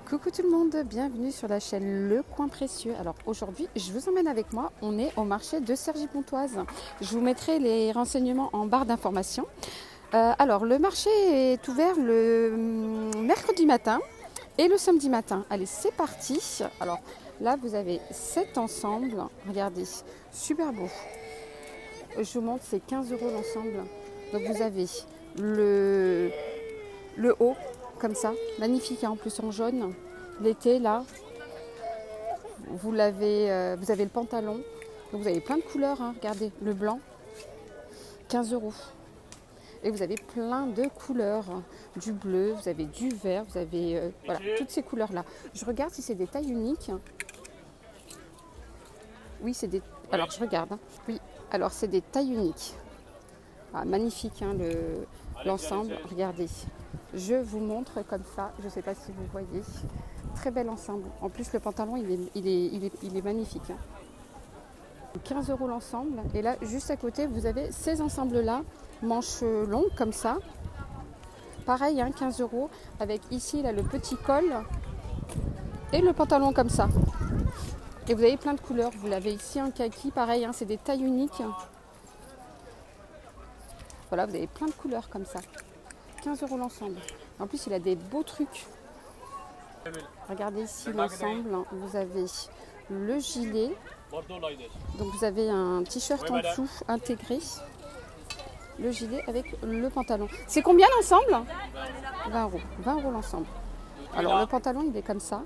Coucou tout le monde, bienvenue sur la chaîne Le Coin Précieux. Alors aujourd'hui, je vous emmène avec moi, on est au marché de Cergy-Pontoise. Je vous mettrai les renseignements en barre d'informations. Alors le marché est ouvert le mercredi matin et le samedi matin. Allez, c'est parti. Alors là, vous avez 7 ensembles. Regardez, super beau. Je vous montre, c'est 15 € l'ensemble. Donc vous avez le haut comme ça, magnifique, hein, en plus en jaune. L'été là, vous avez le pantalon. Donc vous avez plein de couleurs, hein. Regardez, le blanc, 15 €. Et vous avez plein de couleurs, du bleu, vous avez du vert, vous avez voilà, toutes ces couleurs là. Je regarde si c'est des tailles uniques. Oui, c'est des. Alors je regarde. Hein. Oui, alors c'est des tailles uniques. Ah, magnifique, hein, l'ensemble. Regardez. Je vous montre comme ça. Je ne sais pas si vous voyez. Très bel ensemble. En plus, le pantalon, il est magnifique. Hein. 15 € l'ensemble. Et là, juste à côté, vous avez ces ensembles-là. Manches longues comme ça. Pareil, hein, 15 €. Avec ici, là, le petit col. Et le pantalon comme ça. Et vous avez plein de couleurs. Vous l'avez ici en kaki. Pareil, hein, c'est des tailles uniques. Voilà, vous avez plein de couleurs comme ça. 15 € l'ensemble. En plus, il a des beaux trucs. Regardez ici l'ensemble. Vous avez le gilet. Donc vous avez un t-shirt en dessous intégré. Le gilet avec le pantalon. C'est combien l'ensemble? 20 €. 20 € l'ensemble. Alors le pantalon, il est comme ça.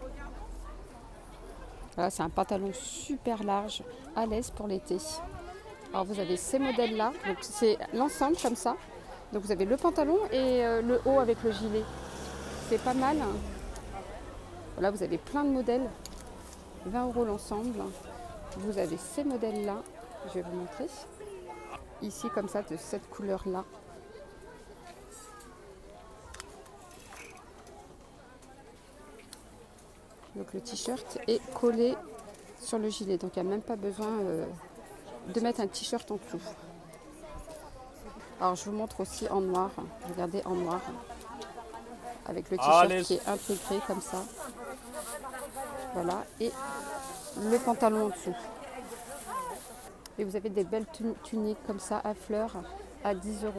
Voilà, c'est un pantalon super large, à l'aise pour l'été. Alors vous avez ces modèles-là. Donc c'est l'ensemble comme ça. Donc vous avez le pantalon et le haut avec le gilet. C'est pas mal. Voilà, vous avez plein de modèles. 20 € l'ensemble. Vous avez ces modèles-là. Je vais vous montrer. Ici, comme ça, de cette couleur-là. Donc le t-shirt est collé sur le gilet. Donc il n'y a même pas besoin de mettre un t-shirt en dessous. Alors je vous montre aussi en noir. Regardez en noir. Avec le t-shirt qui est intégré comme ça. Voilà. Et le pantalon en dessous. Et vous avez des belles tuniques comme ça à fleurs à 10 €.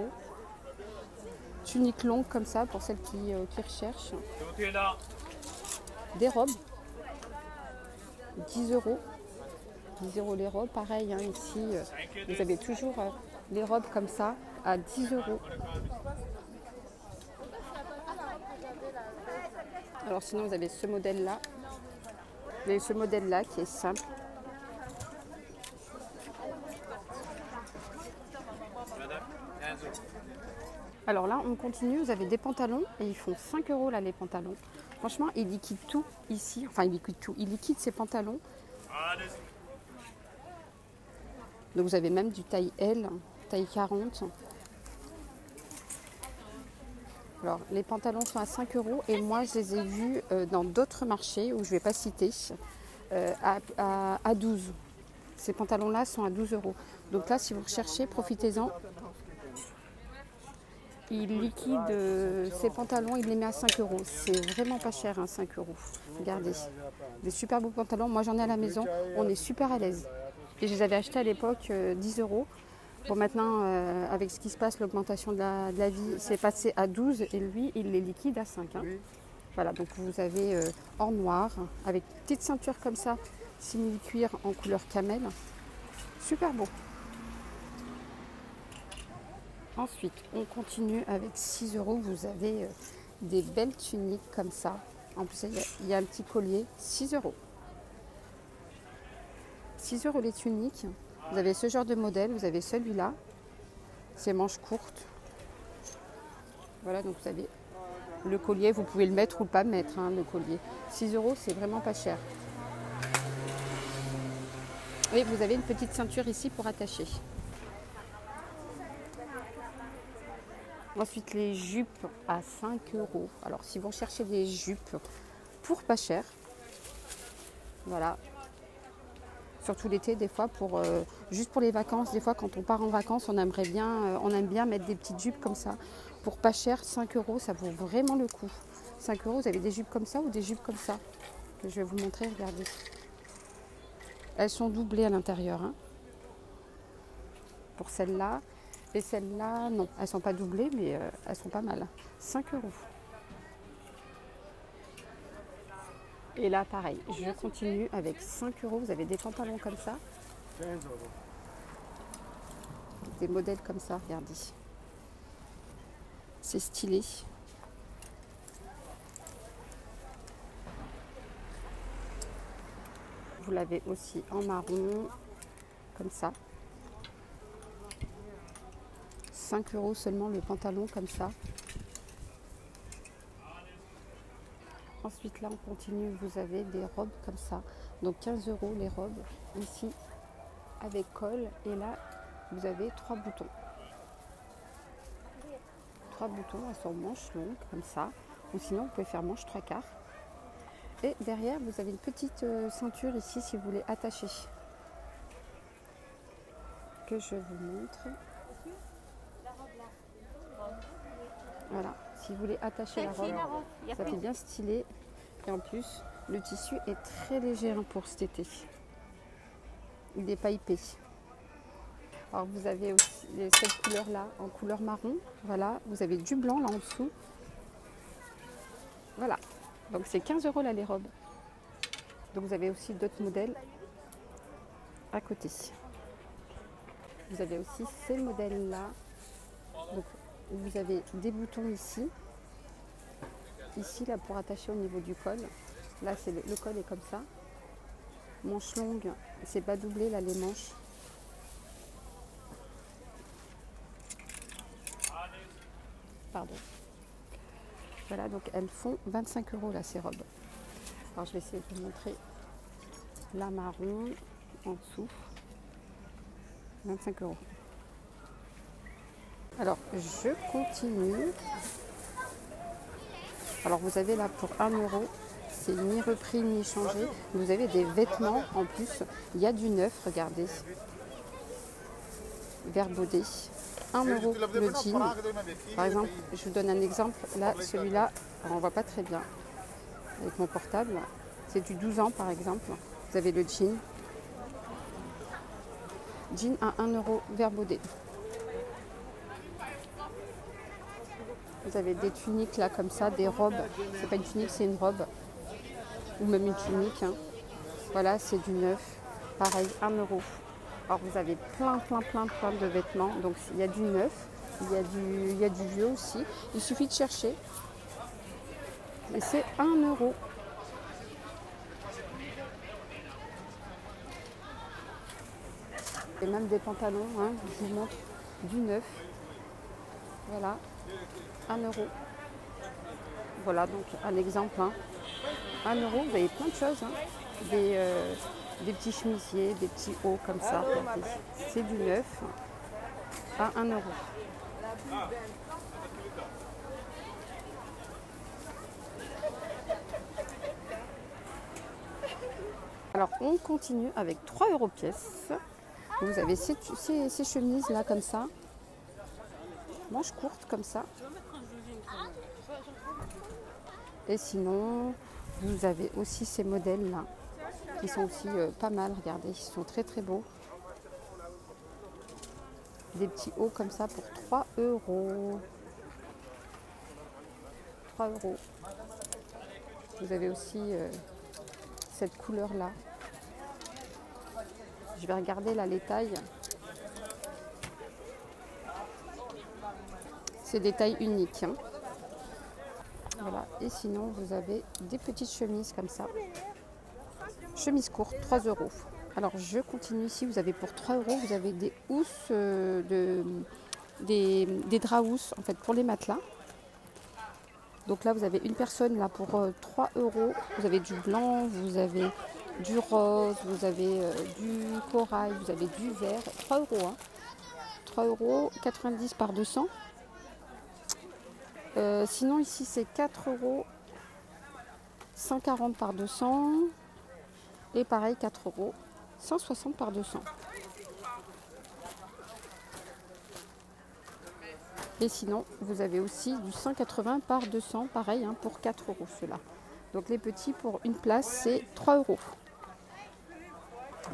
Tunique longue comme ça pour celles qui recherchent. Des robes. 10 €. 10 € les robes. Pareil, hein, ici, vous avez toujours les robes comme ça à 10 €. Alors sinon, vous avez ce modèle-là. Vous avez ce modèle-là qui est simple. Alors là, on continue. Vous avez des pantalons et ils font 5 € là, les pantalons. Franchement, ils liquident tout ici. Enfin, ils liquident tout. Ils liquident ces pantalons. Donc vous avez même du taille L, taille 40. Alors les pantalons sont à 5 € et moi je les ai vus dans d'autres marchés où je ne vais pas citer à 12. Ces pantalons-là sont à 12 €. Donc là, si vous recherchez, profitez-en. Il liquide ces pantalons, il les met à 5 €. C'est vraiment pas cher, hein, 5 €. Regardez, des super beaux pantalons. Moi j'en ai à la maison, on est super à l'aise. Et je les avais achetés à l'époque 10 €. Bon, maintenant, avec ce qui se passe, l'augmentation de la vie, c'est passé à 12 et lui, il les liquide à 5. Hein. Voilà, donc vous avez en noir, avec une petite ceinture comme ça, simili-cuir en couleur camel. Super beau. Ensuite, on continue avec 6 €. Vous avez des belles tuniques comme ça. En plus, il y a un petit collier, 6 €. 6 € les tuniques. Vous avez ce genre de modèle, vous avez celui-là. C'est manches courtes. Voilà, donc vous avez le collier. Vous pouvez le mettre ou pas mettre, hein, le collier. 6 €, c'est vraiment pas cher. Et vous avez une petite ceinture ici pour attacher. Ensuite, les jupes à 5 €. Alors, si vous cherchez des jupes pour pas cher, voilà. Surtout l'été, des fois, juste pour les vacances. Des fois, quand on part en vacances, on aime bien mettre des petites jupes comme ça. Pour pas cher, 5 €, ça vaut vraiment le coup. 5 euros, vous avez des jupes comme ça ou des jupes comme ça. Que je vais vous montrer, regardez. Elles sont doublées à l'intérieur. Hein. Pour celles-là. Et celles-là, non. Elles ne sont pas doublées, mais elles sont pas mal. 5 euros. Et là, pareil, je continue avec 5 euros. Vous avez des pantalons comme ça. 15 euros. Des modèles comme ça, regardez. C'est stylé. Vous l'avez aussi en marron, comme ça. 5 euros seulement le pantalon comme ça. Ensuite là on continue, vous avez des robes comme ça. Donc 15 euros les robes ici avec col. Et là vous avez 3 boutons. 3 boutons, elles sont manches longues comme ça. Ou sinon vous pouvez faire manche 3/4. Et derrière vous avez une petite ceinture ici si vous voulez attacher. Que je vous montre. Voilà, si vous voulez attacher la robe, ça fait bien stylé. Et en plus, le tissu est très léger hein, pour cet été. Il n'est pas épais. Alors vous avez aussi cette couleur-là en couleur marron. Voilà, vous avez du blanc là en dessous. Voilà, donc c'est 15 euros là les robes. Donc vous avez aussi d'autres modèles à côté. Vous avez aussi ces modèles-là. Donc vous avez des boutons ici. Ici, là, pour attacher au niveau du col. Là, c'est le col est comme ça. Manches longues, c'est pas doublé, là, les manches. Pardon. Voilà, donc elles font 25 euros, là, ces robes. Alors, je vais essayer de vous montrer la marron en dessous. 25 euros. Alors, je continue. Alors, vous avez là pour 1 euro, c'est ni repris ni changé. Vous avez des vêtements en plus. Il y a du neuf, regardez. Vert baudé. 1 euro le jean. Par exemple, je vous donne un exemple. Là, celui-là, on ne voit pas très bien avec mon portable. C'est du 12 ans, par exemple. Vous avez le jean. Jean à 1 euro, vert baudé. Vous avez des tuniques là comme ça, des robes. C'est pas une tunique, c'est une robe. Ou même une tunique. Hein. Voilà, c'est du neuf. Pareil, 1 euro. Alors vous avez plein de vêtements. Donc il y a du neuf, il y a du vieux aussi. Il suffit de chercher. Et c'est 1 euro. Et même des pantalons, hein, je vous montre du neuf. Voilà. 1 euro. Voilà donc un exemple. Hein. 1 euro, vous avez plein de choses. Hein. Des petits chemisiers, des petits hauts comme ça. C'est du neuf à 1 euro. Alors on continue avec 3 euros pièce. Vous avez ces chemises là comme ça. Manches courtes comme ça. Et sinon, vous avez aussi ces modèles là, qui sont aussi pas mal, regardez, ils sont très beaux. Des petits hauts comme ça pour 3 euros. 3 euros. Vous avez aussi cette couleur là. Je vais regarder là les tailles. C'est des tailles uniques. Hein. Voilà. Et sinon, vous avez des petites chemises comme ça. Chemise courte, 3 euros. Alors, je continue ici. Vous avez pour 3 euros, vous avez des housses, des draps housses, en fait, pour les matelas. Donc là, vous avez une personne là pour 3 euros. Vous avez du blanc, vous avez du rose, vous avez du corail, vous avez du vert. 3 euros. Hein. 3 euros, 90 par 200. Sinon ici c'est 4 euros, 140 par 200 et pareil 4 euros, 160 par 200. Et sinon, vous avez aussi du 180 par 200, pareil, hein, pour 4 euros ceux-là. Donc les petits, pour une place, c'est 3 euros.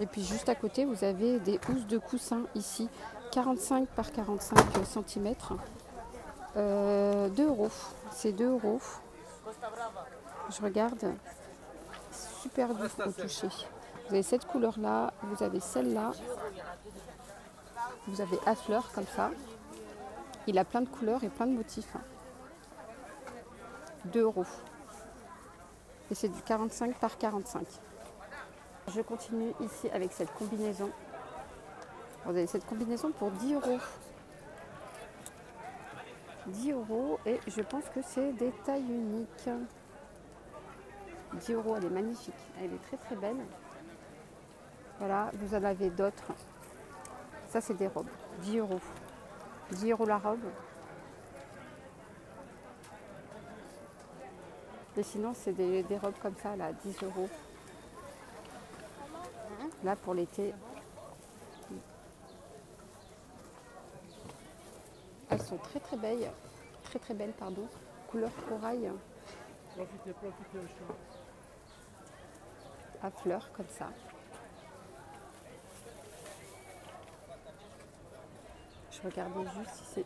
Et puis juste à côté, vous avez des housses de coussins ici, 45 par 45 cm. 2 euros. C'est 2 euros. Je regarde. Super doux au toucher. Vous avez cette couleur-là, vous avez celle-là. Vous avez à fleurs comme ça. Il a plein de couleurs et plein de motifs. 2 euros. Et c'est du 45 par 45. Je continue ici avec cette combinaison. Vous avez cette combinaison pour 10 euros. 10 euros et je pense que c'est des tailles uniques. 10 euros, elle est magnifique. Elle est très très belle. Voilà, vous en avez d'autres. Ça, c'est des robes. 10 euros. 10 euros la robe. Et sinon, c'est des robes comme ça, là, 10 euros. Là, pour l'été. Elles sont très très belles. Très très belles, pardon. Couleur corail. À fleurs, comme ça. Je regardais juste si c'est...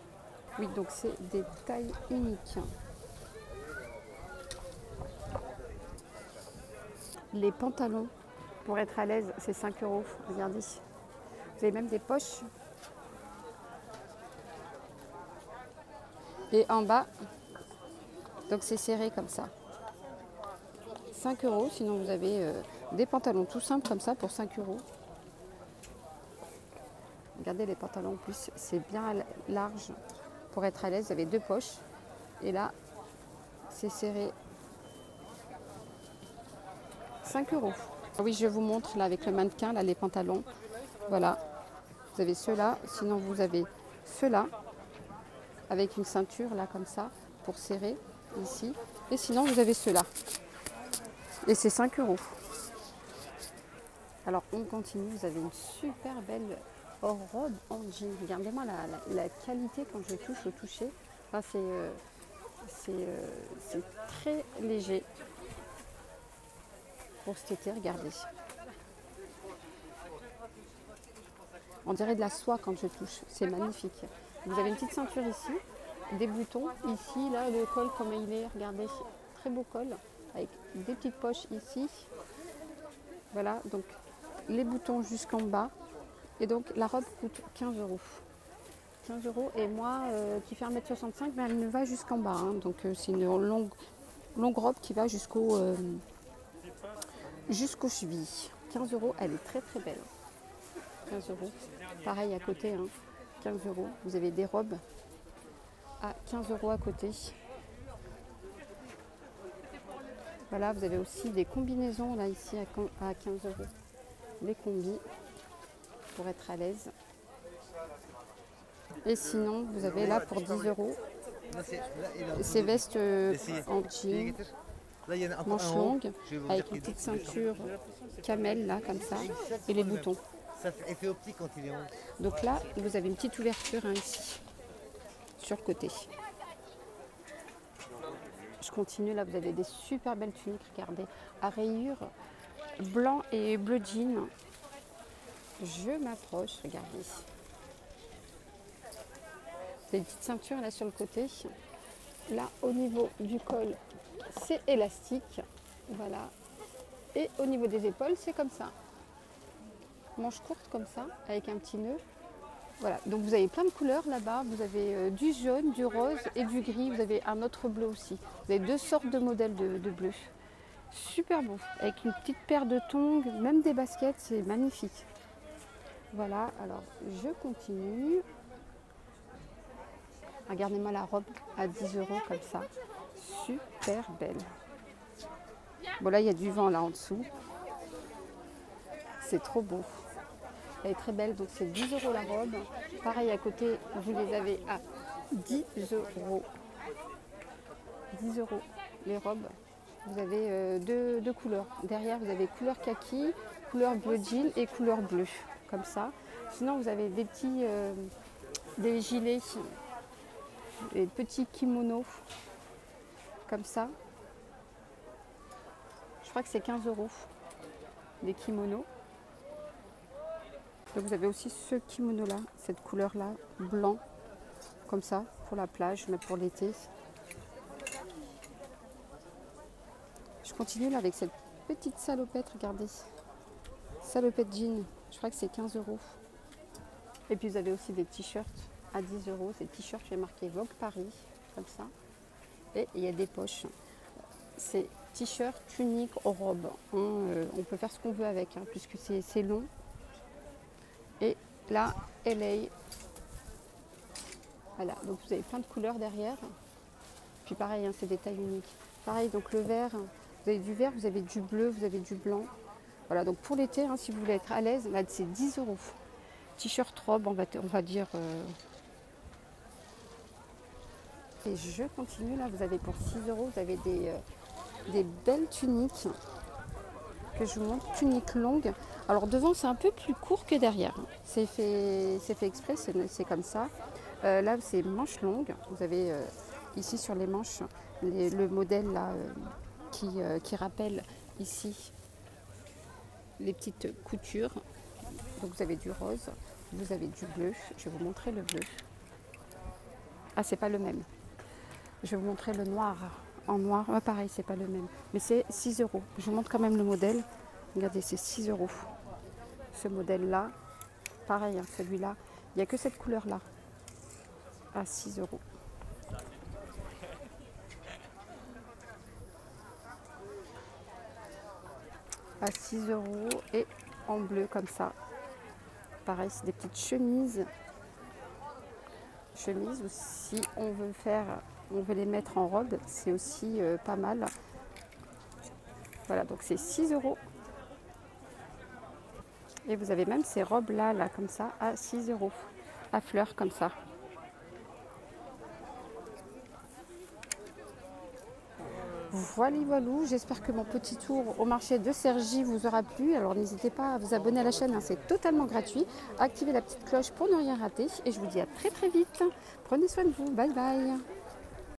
Oui, donc c'est des tailles uniques. Les pantalons, pour être à l'aise, c'est 5 euros. Regardez. Vous avez même des poches. Et en bas, donc c'est serré comme ça. 5 euros. Sinon, vous avez des pantalons tout simples comme ça pour 5 euros. Regardez les pantalons en plus, c'est bien large pour être à l'aise. Vous avez 2 poches. Et là, c'est serré. 5 euros. Oui, je vous montre là avec le mannequin, là, les pantalons. Voilà. Vous avez ceux-là. Sinon, vous avez ceux-là avec une ceinture là comme ça pour serrer ici. Et sinon, vous avez ceux-là. Et c'est 5 euros. Alors, on continue. Vous avez une super belle robe en jean. Regardez-moi la qualité quand je touche au toucher. Enfin, c'est très léger. Pour cet été, regardez. On dirait de la soie quand je touche. C'est magnifique. Vous avez une petite ceinture ici, des boutons. Ici, là, le col, comme il est, regardez. Très beau col, avec des petites poches ici. Voilà, donc les boutons jusqu'en bas. Et donc, la robe coûte 15 euros. 15 euros. Et moi, qui fait 1m65, ben, elle me va jusqu'en bas. Hein. Donc, c'est une longue robe qui va jusqu'aux chevilles. 15 euros, elle est très très belle. 15 euros. Pareil à côté, hein. 15 euros. Vous avez des robes à 15 euros à côté. Voilà, vous avez aussi des combinaisons là ici à 15 euros. Les combis pour être à l'aise. Et sinon, vous avez là pour 10 euros ces vestes en jean, manches longues, avec une petite ceinture camel là comme ça et les boutons. Donc là, vous avez une petite ouverture hein, ici, sur le côté. Je continue, là vous avez des super belles tuniques, regardez, à rayures blanc et bleu jean. Je m'approche, regardez. Des petites ceintures là sur le côté. Là au niveau du col, c'est élastique. Voilà. Et au niveau des épaules, c'est comme ça. Manche courte comme ça, avec un petit nœud. Voilà, donc vous avez plein de couleurs là-bas. Vous avez du jaune, du rose et du gris. Vous avez un autre bleu aussi. Vous avez 2 sortes de modèles de bleu. Super beau, avec une petite paire de tongs, même des baskets, c'est magnifique. Voilà, alors je continue. Regardez-moi la robe à 10 euros comme ça. Super belle. Bon là, il y a du vent là en dessous. C'est trop beau. Elle est très belle, donc c'est 10 euros la robe. Pareil à côté, vous les avez à 10 euros. 10 euros les robes. Vous avez deux couleurs. Derrière, vous avez couleur kaki, couleur bleu jean et couleur bleue, comme ça. Sinon, vous avez des petits des gilets les petits kimonos comme ça. Je crois que c'est 15 €, les kimonos. Donc vous avez aussi ce kimono là, cette couleur là, blanc, comme ça, pour la plage, mais pour l'été. Je continue là avec cette petite salopette, regardez. Salopette jean, je crois que c'est 15 €. Et puis vous avez aussi des t-shirts à 10 €. Ces t-shirts, j'ai marqué Vogue Paris, comme ça. Et il y a des poches. C'est t-shirt, tunique, robe. On peut faire ce qu'on veut avec, hein, puisque c'est long. Et là, LA. Voilà, donc vous avez plein de couleurs derrière. Puis pareil, hein, c'est des tailles uniques. Pareil, donc le vert, vous avez du vert, vous avez du bleu, vous avez du blanc. Voilà, donc pour l'été, hein, si vous voulez être à l'aise, là c'est 10 €. T-shirt, robe, on va dire. Et je continue, là vous avez pour 6 €, vous avez des belles tuniques que je vous montre, tuniques longues. Alors devant c'est un peu plus court que derrière. C'est fait exprès, c'est comme ça. Là c'est manches longues. Vous avez ici sur les manches le modèle là qui rappelle ici les petites coutures. Donc vous avez du rose, vous avez du bleu. Je vais vous montrer le bleu. Ah, c'est pas le même. Je vais vous montrer le noir. En noir, pareil, c'est pas le même. Mais c'est 6 €. Je vous montre quand même le modèle. Regardez, c'est 6 €. Ce modèle-là, pareil, hein, celui-là, il n'y a que cette couleur-là. À 6 €. À 6 € et en bleu comme ça. Pareil, c'est des petites chemises. Chemises ou si on veut les mettre en robe, c'est aussi pas mal. Voilà, donc c'est 6 €. Et vous avez même ces robes là comme ça, à 6 €, à fleurs comme ça. Voilà, j'espère que mon petit tour au marché de Cergy vous aura plu. Alors n'hésitez pas à vous abonner à la chaîne, hein, c'est totalement gratuit. Activez la petite cloche pour ne rien rater. Et je vous dis à très très vite. Prenez soin de vous, bye bye.